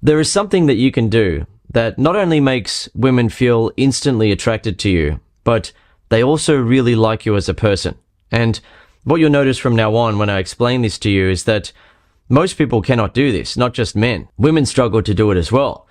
There is something that you can do that not only makes women feel instantly attracted to you, but they also really like you as a person. And what you'll notice from now on when I explain this to you is that most people cannot do this, not just men. Women struggle to do it as well.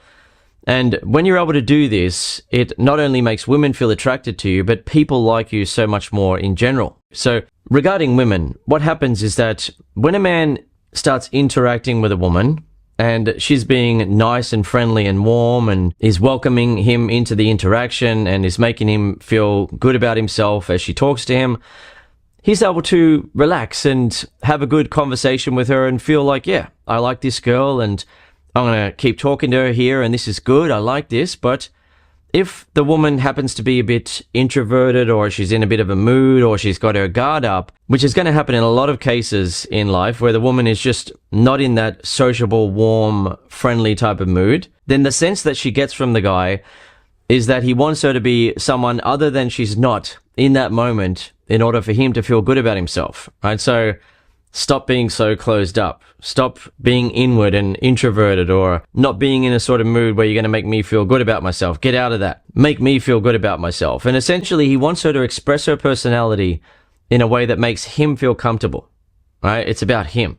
And when you're able to do this, it not only makes women feel attracted to you, but people like you so much more in general. So regarding women, what happens is that when a man starts interacting with a woman and she's being nice and friendly and warm and is welcoming him into the interaction and is making him feel good about himself as she talks to him, he's able to relax and have a good conversation with her and feel like, yeah, I like this girl and I'm going to keep talking to her here and this is good, I like this. But if the woman happens to be a bit introverted or she's in a bit of a mood or she's got her guard up, which is going to happen in a lot of cases in life where the woman is just not in that sociable, warm, friendly type of mood, then the sense that she gets from the guy is that he wants her to be someone other than she's not in that moment in order for him to feel good about himself, right? So stop being so closed up. Stop being inward and introverted or not being in a sort of mood where you're going to make me feel good about myself. Get out of that. Make me feel good about myself. And essentially, he wants her to express her personality in a way that makes him feel comfortable, right? It's about him.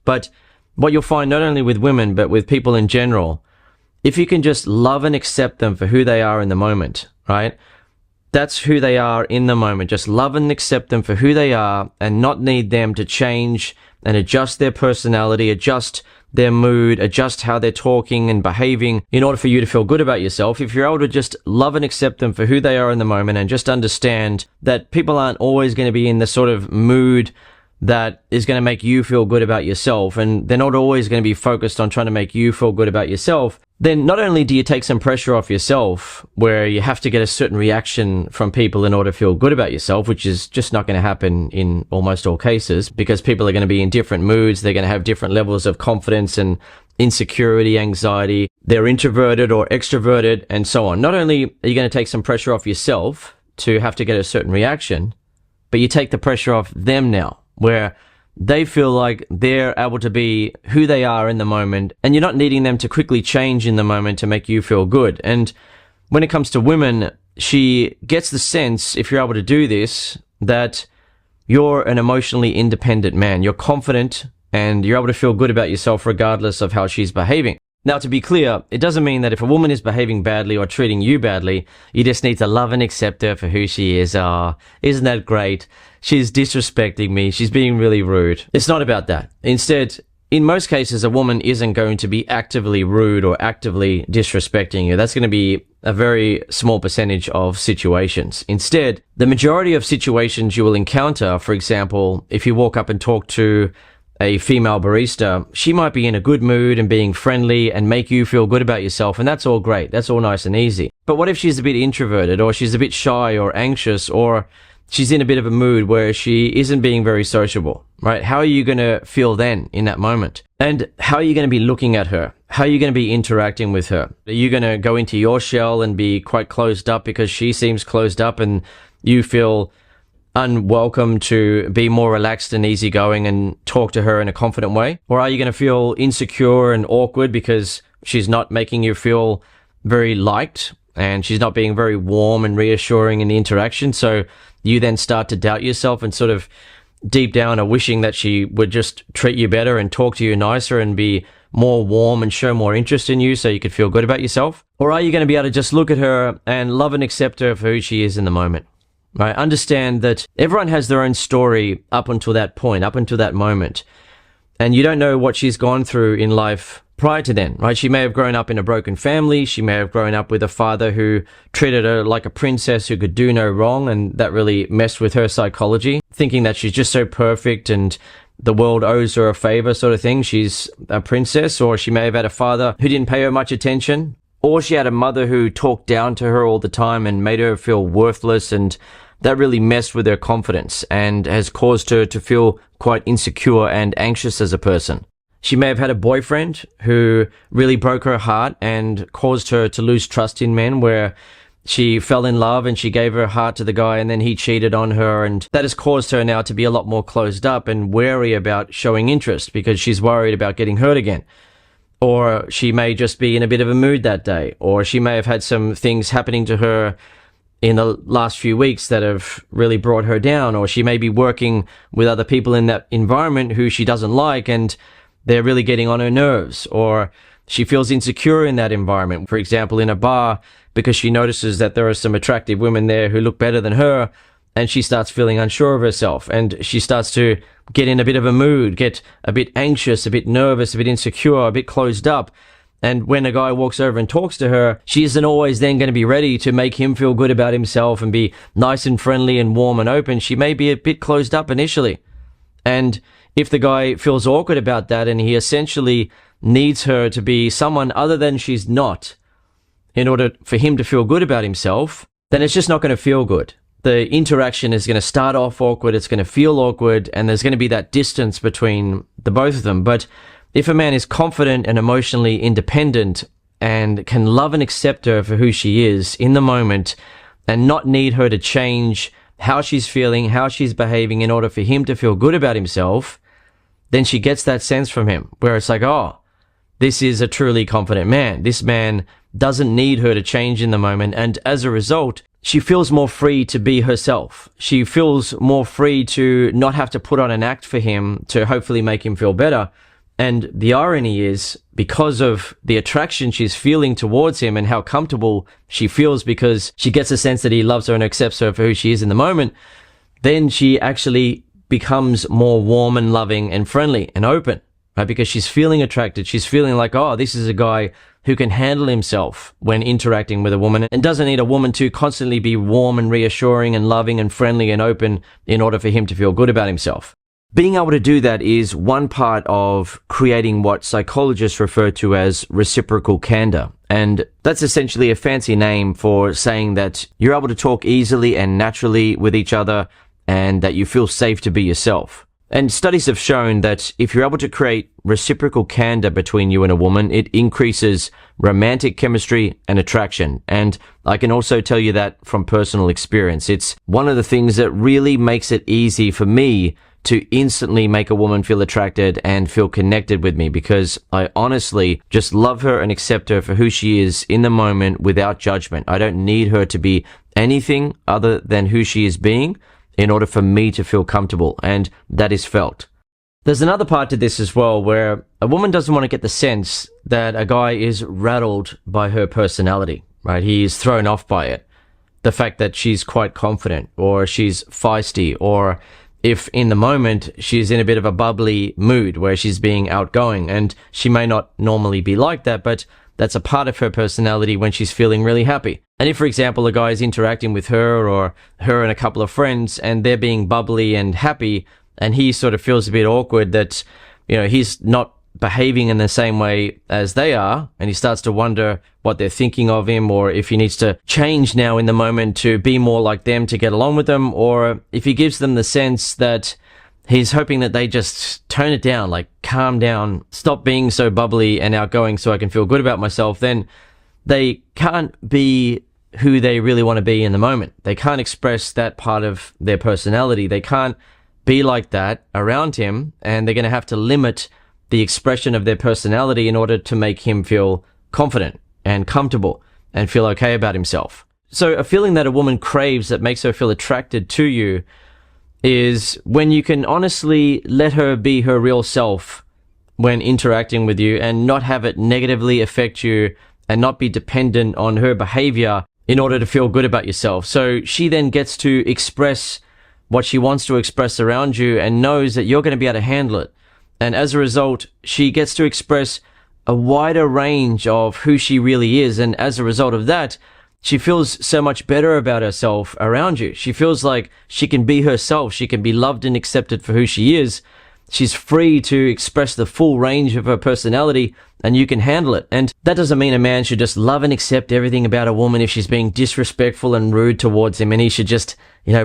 But what you'll find not only with women, but with people in general, if you can just love and accept them for who they are in the moment, right? That's who they are in the moment. Just love and accept them for who they are and not need them to change and adjust their personality, adjust their mood, adjust how they're talking and behaving in order for you to feel good about yourself. If you're able to just love and accept them for who they are in the moment and just understand that people aren't always going to be in the sort of mood that is going to make you feel good about yourself, and they're not always going to be focused on trying to make you feel good about yourself, then not only do you take some pressure off yourself where you have to get a certain reaction from people in order to feel good about yourself, which is just not going to happen in almost all cases because people are going to be in different moods, they're going to have different levels of confidence and insecurity, anxiety, they're introverted or extroverted and so on. Not only are you going to take some pressure off yourself to have to get a certain reaction, but you take the pressure off them now, where they feel like they're able to be who they are in the moment and you're not needing them to quickly change in the moment to make you feel good. And when it comes to women, she gets the sense, if you're able to do this, that you're an emotionally independent man. You're confident and you're able to feel good about yourself regardless of how she's behaving. Now, to be clear, it doesn't mean that if a woman is behaving badly or treating you badly, you just need to love and accept her for who she is. Isn't that great? She's disrespecting me. She's being really rude. It's not about that. Instead, in most cases, a woman isn't going to be actively rude or actively disrespecting you. That's going to be a very small percentage of situations. Instead, the majority of situations you will encounter, for example, if you walk up and talk to a female barista, she might be in a good mood and being friendly and make you feel good about yourself, and that's all great. That's all nice and easy. But what if she's a bit introverted or she's a bit shy or anxious or she's in a bit of a mood where she isn't being very sociable, right? How are you going to feel then in that moment? And how are you going to be looking at her? How are you going to be interacting with her? Are you going to go into your shell and be quite closed up because she seems closed up and you feel unwelcome to be more relaxed and easygoing and talk to her in a confident way? Or are you going to feel insecure and awkward because she's not making you feel very liked and she's not being very warm and reassuring in the interaction? So you then start to doubt yourself and sort of deep down are wishing that she would just treat you better and talk to you nicer and be more warm and show more interest in you so you could feel good about yourself? Or are you going to be able to just look at her and love and accept her for who she is in the moment? Right? Understand that everyone has their own story up until that point, up until that moment. And you don't know what she's gone through in life prior to then, right? She may have grown up in a broken family. She may have grown up with a father who treated her like a princess who could do no wrong, and that really messed with her psychology, thinking that she's just so perfect and the world owes her a favor sort of thing. She's a princess. Or she may have had a father who didn't pay her much attention. Or she had a mother who talked down to her all the time and made her feel worthless, and that really messed with her confidence and has caused her to feel quite insecure and anxious as a person. She may have had a boyfriend who really broke her heart and caused her to lose trust in men, where she fell in love and she gave her heart to the guy and then he cheated on her, and that has caused her now to be a lot more closed up and wary about showing interest because she's worried about getting hurt again. Or she may just be in a bit of a mood that day, or she may have had some things happening to her in the last few weeks that have really brought her down, or she may be working with other people in that environment who she doesn't like and they're really getting on her nerves, or she feels insecure in that environment. For example, in a bar, because she notices that there are some attractive women there who look better than her, and she starts feeling unsure of herself, and she starts to get in a bit of a mood, get a bit anxious, a bit nervous, a bit insecure, a bit closed up. And when a guy walks over and talks to her, she isn't always then going to be ready to make him feel good about himself and be nice and friendly and warm and open. She may be a bit closed up initially. And if the guy feels awkward about that and he essentially needs her to be someone other than she's not in order for him to feel good about himself, then it's just not going to feel good. The interaction is going to start off awkward, it's going to feel awkward, and there's going to be that distance between the both of them. But if a man is confident and emotionally independent and can love and accept her for who she is in the moment and not need her to change how she's feeling, how she's behaving in order for him to feel good about himself, then she gets that sense from him where it's like, oh, this is a truly confident man. This man doesn't need her to change in the moment. And as a result, she feels more free to be herself. She feels more free to not have to put on an act for him to hopefully make him feel better. And the irony is, because of the attraction she's feeling towards him and how comfortable she feels because she gets a sense that he loves her and accepts her for who she is in the moment, then she actually becomes more warm and loving and friendly and open, right? Because she's feeling attracted. She's feeling like, oh, this is a guy who can handle himself when interacting with a woman and doesn't need a woman to constantly be warm and reassuring and loving and friendly and open in order for him to feel good about himself. Being able to do that is one part of creating what psychologists refer to as reciprocal candor. And that's essentially a fancy name for saying that you're able to talk easily and naturally with each other and that you feel safe to be yourself. And studies have shown that if you're able to create reciprocal candor between you and a woman, it increases romantic chemistry and attraction. And I can also tell you that from personal experience. It's one of the things that really makes it easy for me to instantly make a woman feel attracted and feel connected with me, because I honestly just love her and accept her for who she is in the moment without judgment. I don't need her to be anything other than who she is being in order for me to feel comfortable, and that is felt. There's another part to this as well where a woman doesn't want to get the sense that a guy is rattled by her personality, right? He is thrown off by it. The fact that she's quite confident or she's feisty, or if in the moment she's in a bit of a bubbly mood where she's being outgoing, and she may not normally be like that, but that's a part of her personality when she's feeling really happy. And if, for example, a guy is interacting with her or her and a couple of friends and they're being bubbly and happy, and he sort of feels a bit awkward that, he's not behaving in the same way as they are, and he starts to wonder what they're thinking of him, or if he needs to change now in the moment to be more like them to get along with them, or if he gives them the sense that he's hoping that they just tone it down, like calm down, stop being so bubbly and outgoing so I can feel good about myself, then they can't be who they really want to be in the moment. They can't express that part of their personality. They can't be like that around him, and they're going to have to limit the expression of their personality in order to make him feel confident and comfortable and feel okay about himself. So a feeling that a woman craves that makes her feel attracted to you is when you can honestly let her be her real self when interacting with you and not have it negatively affect you and not be dependent on her behavior in order to feel good about yourself. So she then gets to express what she wants to express around you and knows that you're going to be able to handle it. And as a result, she gets to express a wider range of who she really is. And as a result of that, she feels so much better about herself around you. She feels like she can be herself. She can be loved and accepted for who she is. She's free to express the full range of her personality, and you can handle it. And that doesn't mean a man should just love and accept everything about a woman if she's being disrespectful and rude towards him, and he should just,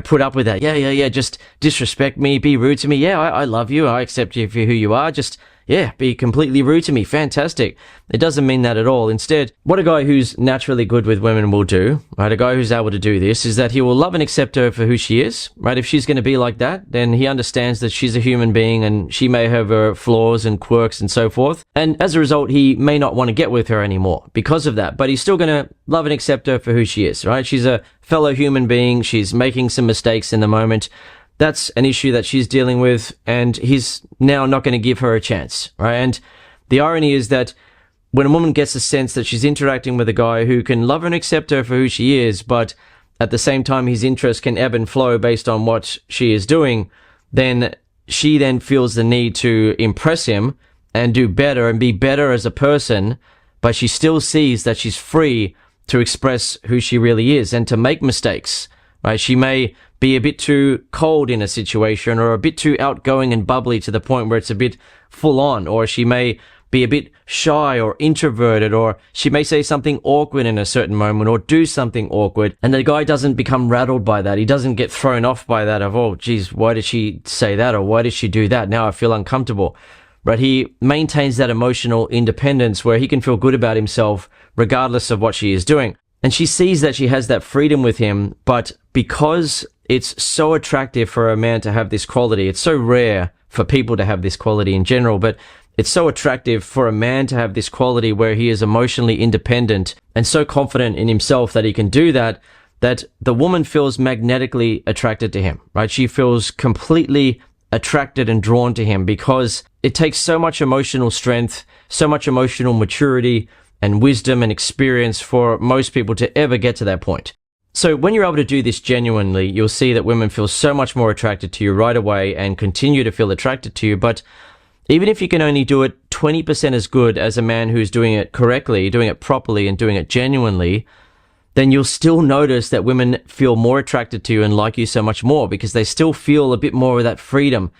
put up with that. Yeah, just disrespect me, be rude to me. Yeah, I love you. I accept you for who you are. Just yeah, be completely rude to me. Fantastic. It doesn't mean that at all. Instead, what a guy who's naturally good with women will do, right, a guy who's able to do this, is that he will love and accept her for who she is, right? If she's going to be like that, then he understands that she's a human being and she may have her flaws and quirks and so forth. And as a result, he may not want to get with her anymore because of that, but he's still going to love and accept her for who she is, right? She's a fellow human being. She's making some mistakes in the moment. That's an issue that she's dealing with, and he's now not going to give her a chance, right? And the irony is that when a woman gets a sense that she's interacting with a guy who can love and accept her for who she is, but at the same time his interest can ebb and flow based on what she is doing, then she then feels the need to impress him and do better and be better as a person, but she still sees that she's free to express who she really is and to make mistakes, right? She may be a bit too cold in a situation, or a bit too outgoing and bubbly to the point where it's a bit full on, or she may be a bit shy or introverted, or she may say something awkward in a certain moment or do something awkward, and the guy doesn't become rattled by that. He doesn't get thrown off by that of, oh geez, why did she say that, or why did she do that? Now I feel uncomfortable. But he maintains that emotional independence where he can feel good about himself regardless of what she is doing. And she sees that she has that freedom with him, but because it's so attractive for a man to have this quality, it's so rare for people to have this quality in general, but it's so attractive for a man to have this quality where he is emotionally independent and so confident in himself that he can do that, that the woman feels magnetically attracted to him, right? She feels completely attracted and drawn to him because it takes so much emotional strength, so much emotional maturity and wisdom and experience for most people to ever get to that point. So when you're able to do this genuinely, you'll see that women feel so much more attracted to you right away and continue to feel attracted to you. But even if you can only do it 20% as good as a man who's doing it correctly, doing it properly and doing it genuinely, then you'll still notice that women feel more attracted to you and like you so much more because they still feel a bit more of that freedom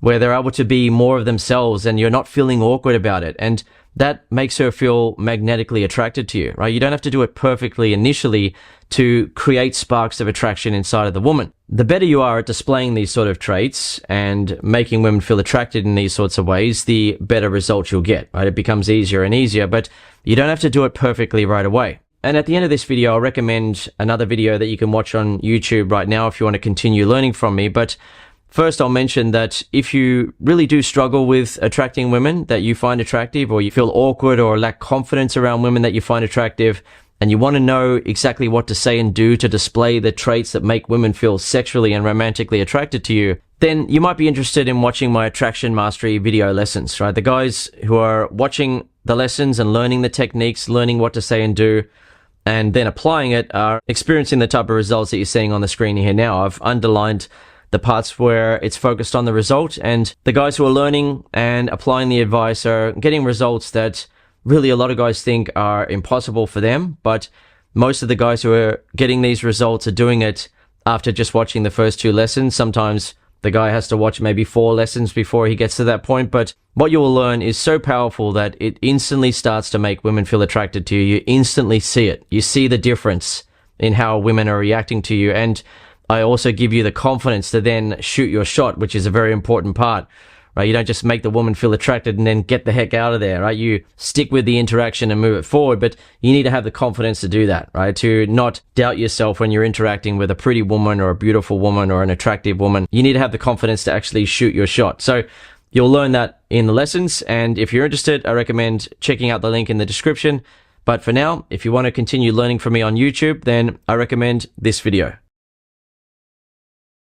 where they're able to be more of themselves and you're not feeling awkward about it. And that makes her feel magnetically attracted to you, right? You don't have to do it perfectly initially to create sparks of attraction inside of the woman. The better you are at displaying these sort of traits and making women feel attracted in these sorts of ways, the better results you'll get, right? It becomes easier and easier, but you don't have to do it perfectly right away. And at the end of this video, I'll recommend another video that you can watch on YouTube right now if you want to continue learning from me. But first, I'll mention that if you really do struggle with attracting women that you find attractive, or you feel awkward or lack confidence around women that you find attractive, and you want to know exactly what to say and do to display the traits that make women feel sexually and romantically attracted to you, then you might be interested in watching my attraction mastery video lessons, right? The guys who are watching the lessons and learning the techniques, learning what to say and do, and then applying it are experiencing the type of results that you're seeing on the screen here now. I've underlined the parts where it's focused on the result, and the guys who are learning and applying the advice are getting results that really a lot of guys think are impossible for them, but most of the guys who are getting these results are doing it after just watching the first 2 lessons. Sometimes the guy has to watch maybe 4 lessons before he gets to that point, but what you will learn is so powerful that it instantly starts to make women feel attracted to you. You instantly see it. You see the difference in how women are reacting to you, and I also give you the confidence to then shoot your shot, which is a very important part, right? You don't just make the woman feel attracted and then get the heck out of there, right? You stick with the interaction and move it forward, but you need to have the confidence to do that, right? To not doubt yourself when you're interacting with a pretty woman or a beautiful woman or an attractive woman. You need to have the confidence to actually shoot your shot. So you'll learn that in the lessons, and if you're interested, I recommend checking out the link in the description. But for now, if you want to continue learning from me on YouTube, then I recommend this video.